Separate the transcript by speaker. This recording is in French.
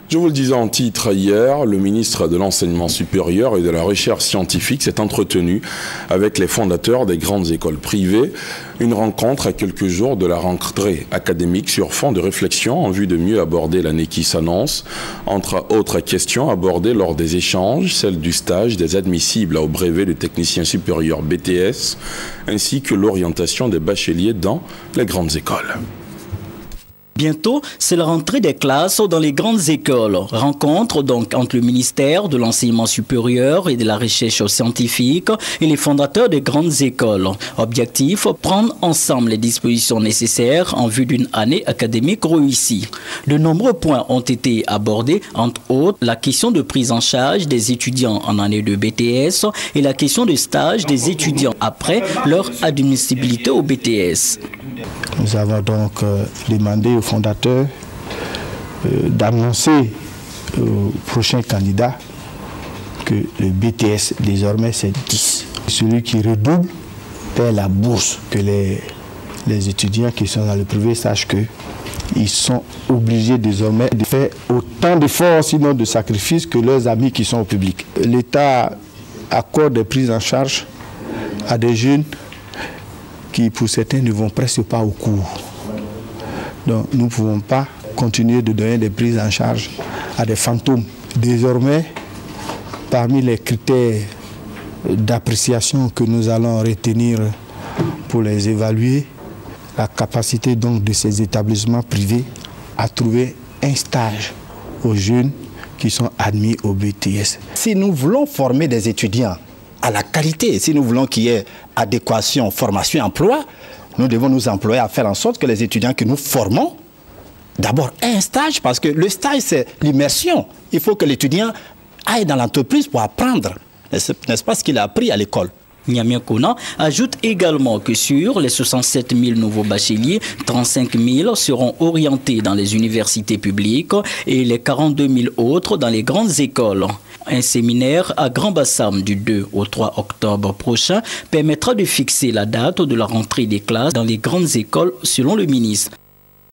Speaker 1: Je vous le disais en titre hier, le ministre de l'Enseignement supérieur et de la Recherche scientifique s'est entretenu avec les fondateurs des grandes écoles privées. Une rencontre à quelques jours de la rentrée académique sur fond de réflexion en vue de mieux aborder l'année qui s'annonce. Entre autres questions abordées lors des échanges, celle du stage des admissibles au brevet de technicien supérieur BTS, ainsi que l'orientation des bacheliers dans les grandes écoles.
Speaker 2: Bientôt, c'est la rentrée des classes dans les grandes écoles. Rencontre donc entre le ministère de l'Enseignement supérieur et de la Recherche scientifique et les fondateurs des grandes écoles. Objectif, prendre ensemble les dispositions nécessaires en vue d'une année académique réussie. De nombreux points ont été abordés, entre autres la question de prise en charge des étudiants en année de BTS et la question de stage des étudiants après leur admissibilité au BTS.
Speaker 3: Nous avons donc demandé aux fondateurs d'annoncer aux prochains candidats que le BTS désormais c'est 10. Celui qui redouble paie la bourse, que les étudiants qui sont dans le privé sachent qu'ils sont obligés désormais de faire autant d'efforts, sinon de sacrifices, que leurs amis qui sont au public. L'État accorde des prises en charge à des jeunes qui pour certains ne vont presque pas au cours. Donc nous ne pouvons pas continuer de donner des prises en charge à des fantômes. Désormais, parmi les critères d'appréciation que nous allons retenir pour les évaluer, la capacité donc de ces établissements privés à trouver un stage aux jeunes qui sont admis au BTS.
Speaker 4: Si nous voulons former des étudiants à la qualité, si nous voulons qu'il y ait adéquation, formation, emploi, nous devons nous employer à faire en sorte que les étudiants que nous formons, d'abord aient un stage, parce que le stage c'est l'immersion. Il faut que l'étudiant aille dans l'entreprise pour apprendre, n'est-ce pas ce qu'il a appris à l'école.
Speaker 2: Niamey Kona ajoute également que sur les 67 000 nouveaux bacheliers, 35 000 seront orientés dans les universités publiques et les 42 000 autres dans les grandes écoles. Un séminaire à Grand Bassam du 2 au 3 octobre prochain permettra de fixer la date de la rentrée des classes dans les grandes écoles selon le ministre.